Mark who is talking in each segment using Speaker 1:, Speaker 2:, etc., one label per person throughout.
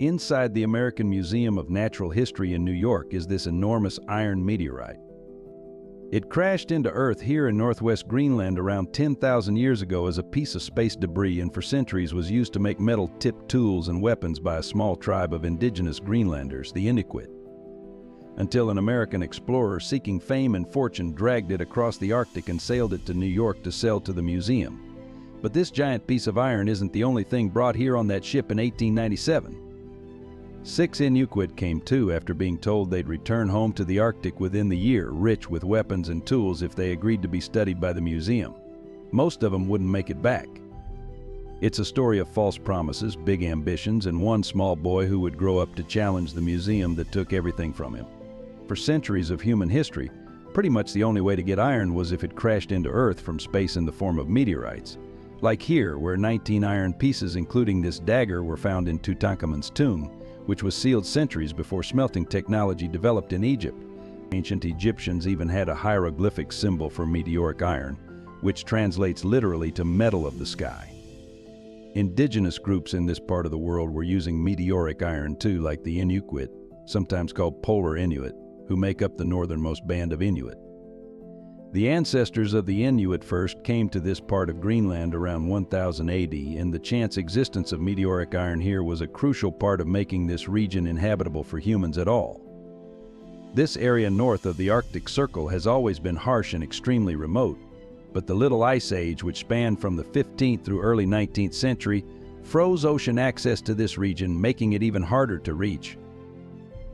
Speaker 1: Inside the American Museum of Natural History in New York is this enormous iron meteorite. It crashed into Earth here in northwest Greenland around 10,000 years ago as a piece of space debris, and for centuries was used to make metal-tipped tools and weapons by a small tribe of indigenous Greenlanders, the Inughuit, until an American explorer seeking fame and fortune dragged it across the Arctic and sailed it to New York to sell to the museum. But this giant piece of iron isn't the only thing brought here on that ship in 1897. 6 Inughuit came too after being told they'd return home to the Arctic within the year, rich with weapons and tools if they agreed to be studied by the museum. Most of them wouldn't make it back. It's a story of false promises, big ambitions, and one small boy who would grow up to challenge the museum that took everything from him. For centuries of human history, pretty much the only way to get iron was if it crashed into Earth from space in the form of meteorites. Like here, where 19 iron pieces, including this dagger, were found in Tutankhamun's tomb, which was sealed centuries before smelting technology developed in Egypt. Ancient Egyptians even had a hieroglyphic symbol for meteoric iron, which translates literally to metal of the sky. Indigenous groups in this part of the world were using meteoric iron too, like the Inughuit, sometimes called Polar Inuit, who make up the northernmost band of Inuit. The ancestors of the Inuit first came to this part of Greenland around 1000 AD, and the chance existence of meteoric iron here was a crucial part of making this region inhabitable for humans at all. This area north of the Arctic Circle has always been harsh and extremely remote, but the Little Ice Age, which spanned from the 15th through early 19th century, froze ocean access to this region, making it even harder to reach.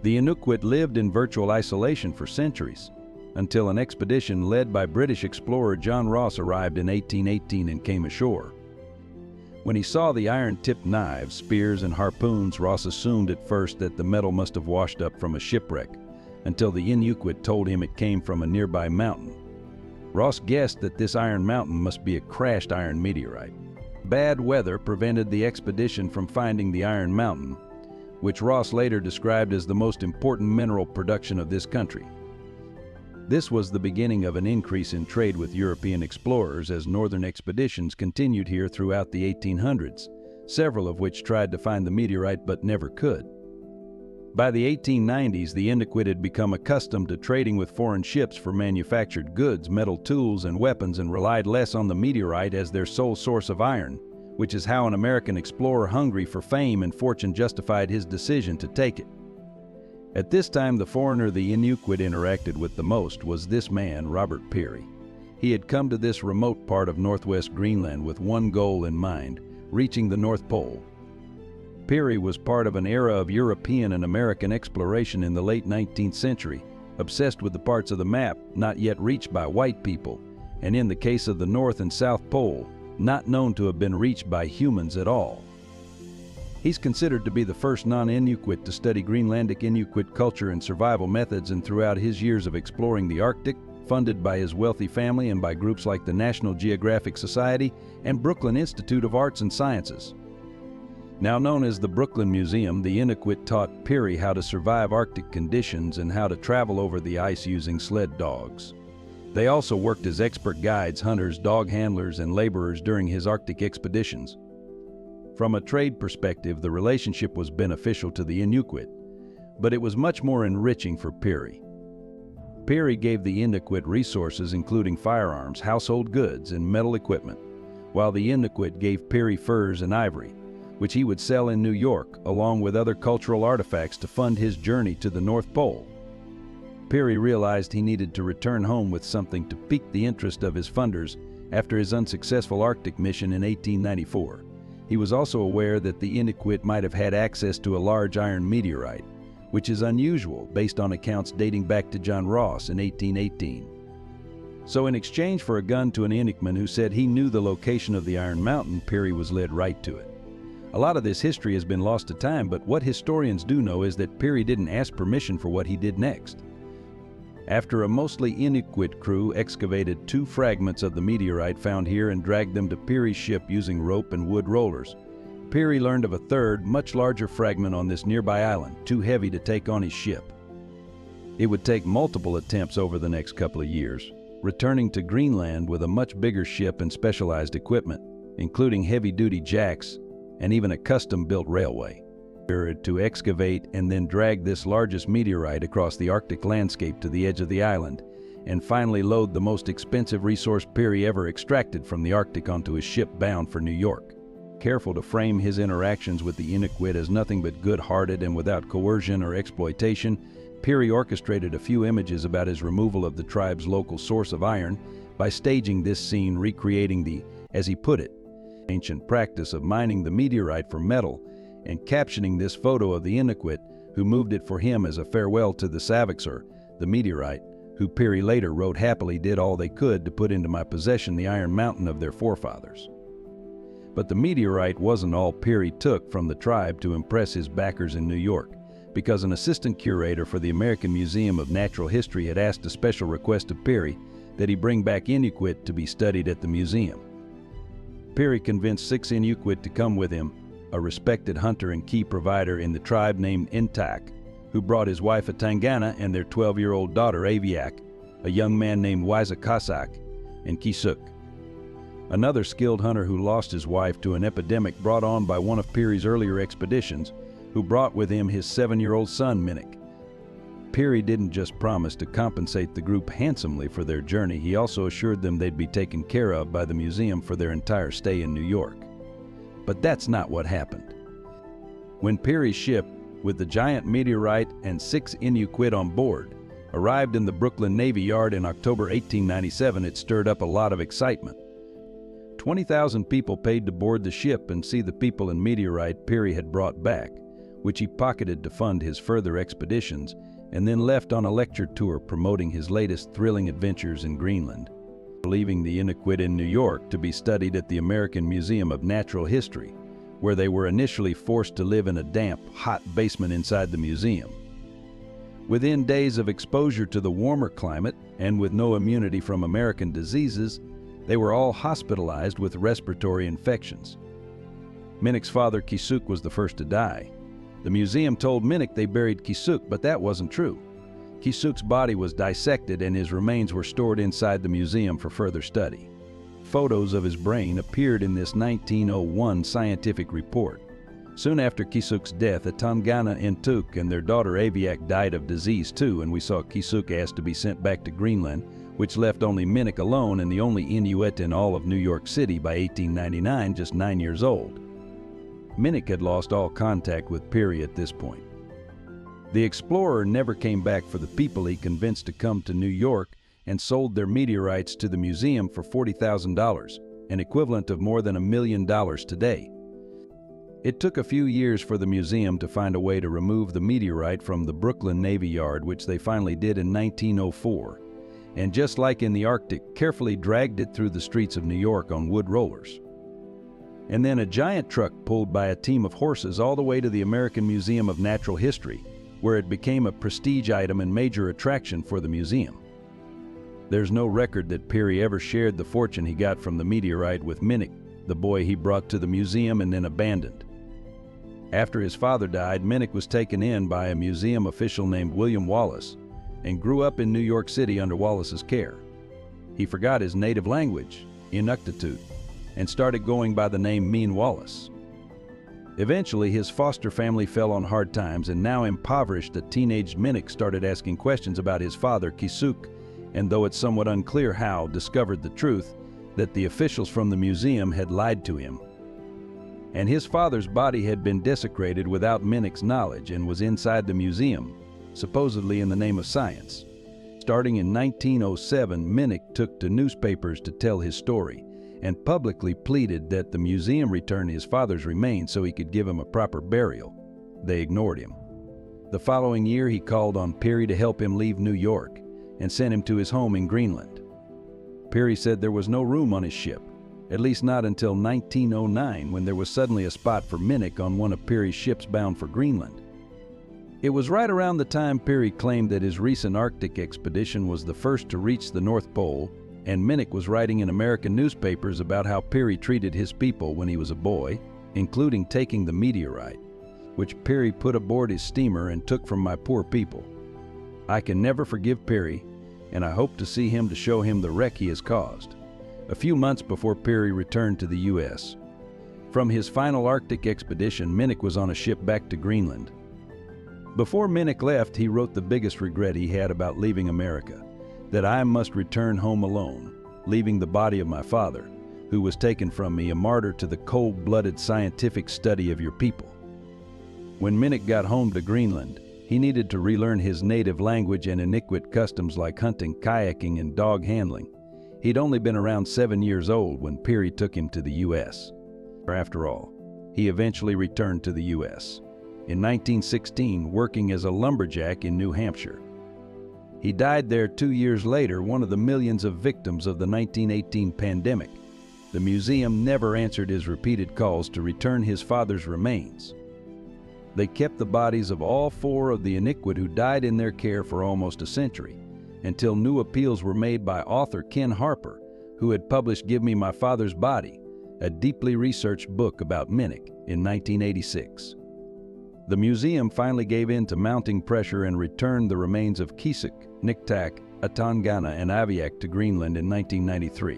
Speaker 1: The Inughuit lived in virtual isolation for centuries, until an expedition led by British explorer John Ross arrived in 1818 and came ashore. When he saw the iron-tipped knives, spears, and harpoons, Ross assumed at first that the metal must have washed up from a shipwreck, until the Inughuit told him it came from a nearby mountain. Ross guessed that this iron mountain must be a crashed iron meteorite. Bad weather prevented the expedition from finding the Iron Mountain, which Ross later described as the most important mineral production of this country. This was the beginning of an increase in trade with European explorers as northern expeditions continued here throughout the 1800s, several of which tried to find the meteorite but never could. By the 1890s, the Inuit had become accustomed to trading with foreign ships for manufactured goods, metal tools, and weapons, and relied less on the meteorite as their sole source of iron, which is how an American explorer hungry for fame and fortune justified his decision to take it. At this time, the foreigner the Inuit interacted with the most was this man, Robert Peary. He had come to this remote part of northwest Greenland with one goal in mind: reaching the North Pole. Peary was part of an era of European and American exploration in the late 19th century, obsessed with the parts of the map not yet reached by white people, and in the case of the North and South Pole, not known to have been reached by humans at all. He's considered to be the first non-Inuit to study Greenlandic Inuit culture and survival methods, and throughout his years of exploring the Arctic, funded by his wealthy family and by groups like the National Geographic Society and Brooklyn Institute of Arts and Sciences. Now known as the Brooklyn Museum, the Inuit taught Peary how to survive Arctic conditions and how to travel over the ice using sled dogs. They also worked as expert guides, hunters, dog handlers, and laborers during his Arctic expeditions. From a trade perspective, the relationship was beneficial to the Inuit, but it was much more enriching for Peary. Peary gave the Inuit resources including firearms, household goods, and metal equipment, while the Inuit gave Peary furs and ivory, which he would sell in New York, along with other cultural artifacts to fund his journey to the North Pole. Peary realized he needed to return home with something to pique the interest of his funders after his unsuccessful Arctic mission in 1894. He was also aware that the Inuit might have had access to a large iron meteorite, which is unusual based on accounts dating back to John Ross in 1818. So in exchange for a gun to an Inuitman who said he knew the location of the Iron Mountain, Peary was led right to it. A lot of this history has been lost to time, but what historians do know is that Peary didn't ask permission for what he did next. After a mostly Inuit crew excavated 2 fragments of the meteorite found here and dragged them to Peary's ship using rope and wood rollers, Peary learned of a third, much larger fragment on this nearby island, too heavy to take on his ship. It would take multiple attempts over the next couple of years, returning to Greenland with a much bigger ship and specialized equipment, including heavy-duty jacks and even a custom-built railway. to excavate and then drag this largest meteorite across the Arctic landscape to the edge of the island, and finally load the most expensive resource Peary ever extracted from the Arctic onto his ship bound for New York. Careful to frame his interactions with the Inughuit as nothing but good-hearted and without coercion or exploitation, Peary orchestrated a few images about his removal of the tribe's local source of iron by staging this scene recreating the, as he put it, ancient practice of mining the meteorite for metal, and captioning this photo of the Inughuit who moved it for him as a farewell to the Savixer, the meteorite, who Peary later wrote happily did all they could to put into my possession the Iron Mountain of their forefathers. But the meteorite wasn't all Peary took from the tribe to impress his backers in New York, because an assistant curator for the American Museum of Natural History had asked a special request of Peary that he bring back Inughuit to be studied at the museum. Peary convinced 6 Inughuit to come with him, a respected hunter and key provider in the tribe named Nuktaq, who brought his wife Atangana and their 12-year-old daughter Aviaq, a young man named Uisaakasak, and Qisuk. Another skilled hunter who lost his wife to an epidemic brought on by one of Peary's earlier expeditions, who brought with him his 7-year-old son Minik. Peary didn't just promise to compensate the group handsomely for their journey, he also assured them they'd be taken care of by the museum for their entire stay in New York. But that's not what happened. When Peary's ship, with the giant meteorite and 6 Inughuit on board, arrived in the Brooklyn Navy Yard in October 1897, it stirred up a lot of excitement. 20,000 people paid to board the ship and see the people and meteorite Peary had brought back, which he pocketed to fund his further expeditions, and then left on a lecture tour promoting his latest thrilling adventures in Greenland, leaving the Inughuit in New York to be studied at the American Museum of Natural History, where they were initially forced to live in a damp, hot basement inside the museum. Within days of exposure to the warmer climate, and with no immunity from American diseases, they were all hospitalized with respiratory infections. Minik's father, Qisuk, was the first to die. The museum told Minik they buried Qisuk, but that wasn't true. Qisuk's body was dissected and his remains were stored inside the museum for further study. Photos of his brain appeared in this 1901 scientific report. Soon after Qisuk's death, Atangana and Inuk and their daughter Aviaq died of disease too, and we saw Qisuk asked to be sent back to Greenland, which left only Minik alone and the only Inuit in all of New York City by 1899, just 9 years old. Minik had lost all contact with Peary at this point. The explorer never came back for the people he convinced to come to New York and sold their meteorites to the museum for $40,000, an equivalent of more than $1 million today. It took a few years for the museum to find a way to remove the meteorite from the Brooklyn Navy Yard, which they finally did in 1904, and just like in the Arctic, carefully dragged it through the streets of New York on wood rollers. And then a giant truck pulled by a team of horses all the way to the American Museum of Natural History, where it became a prestige item and major attraction for the museum. There's no record that Peary ever shared the fortune he got from the meteorite with Minik, the boy he brought to the museum and then abandoned. After his father died, Minik was taken in by a museum official named William Wallace and grew up in New York City under Wallace's care. He forgot his native language, Inuktaq, and started going by the name Mean Wallace. Eventually, his foster family fell on hard times, and now impoverished, a teenage Minik started asking questions about his father, Qisuk, and though it's somewhat unclear how, discovered the truth that the officials from the museum had lied to him. And his father's body had been desecrated without Minik's knowledge and was inside the museum, supposedly in the name of science. Starting in 1907, Minik took to newspapers to tell his story, and publicly pleaded that the museum return his father's remains so he could give him a proper burial. They ignored him. The following year, he called on Peary to help him leave New York and sent him to his home in Greenland. Peary said there was no room on his ship, at least not until 1909, when there was suddenly a spot for Minik on one of Peary's ships bound for Greenland. It was right around the time Peary claimed that his recent Arctic expedition was the first to reach the North Pole, and Minik was writing in American newspapers about how Peary treated his people when he was a boy, including taking the meteorite, which Peary put aboard his steamer and took from my poor people. I can never forgive Peary, and I hope to see him to show him the wreck he has caused. A few months before Peary returned to the U.S., From his final Arctic expedition, Minik was on a ship back to Greenland. Before Minik left, he wrote the biggest regret he had about leaving America, that I must return home alone, leaving the body of my father, who was taken from me, a martyr to the cold-blooded scientific study of your people. When Minik got home to Greenland, he needed to relearn his native language and Inughuit customs like hunting, kayaking, and dog handling. He'd only been around 7 years old when Peary took him to the U.S. After all, he eventually returned to the U.S. in 1916, working as a lumberjack in New Hampshire. He died there 2 years later, one of the millions of victims of the 1918 pandemic. The museum never answered his repeated calls to return his father's remains. They kept the bodies of all 4 of the Inughuit who died in their care for almost a century, until new appeals were made by author Ken Harper, who had published Give Me My Father's Body, a deeply researched book about Minik, in 1986. The museum finally gave in to mounting pressure and returned the remains of Qisuk, Nuktaq, Atangana, and Aviaq to Greenland in 1993.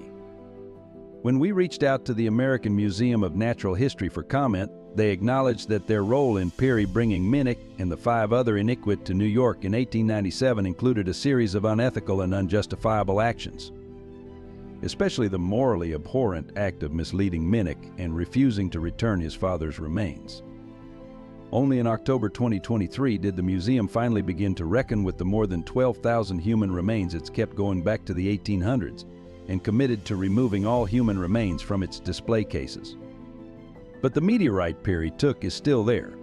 Speaker 1: When we reached out to the American Museum of Natural History for comment, they acknowledged that their role in Peary bringing Minik and the 5 other Inughuit to New York in 1897 included a series of unethical and unjustifiable actions, especially the morally abhorrent act of misleading Minik and refusing to return his father's remains. Only in October 2023 did the museum finally begin to reckon with the more than 12,000 human remains it's kept going back to the 1800s, and committed to removing all human remains from its display cases. But the meteorite Peary took is still there.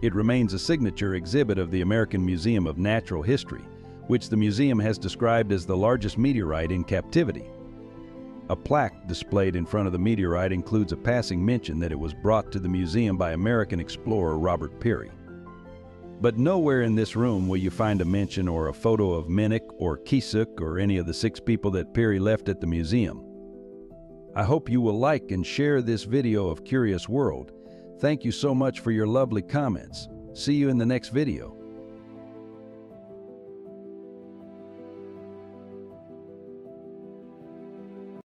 Speaker 1: It remains a signature exhibit of the American Museum of Natural History, which the museum has described as the largest meteorite in captivity. A plaque displayed in front of the meteorite includes a passing mention that it was brought to the museum by American explorer Robert Peary. But nowhere in this room will you find a mention or a photo of Minik or Qisuk or any of the 6 people that Peary left at the museum. I hope you will like and share this video of Curious World. Thank you so much for your lovely comments. See you in the next video.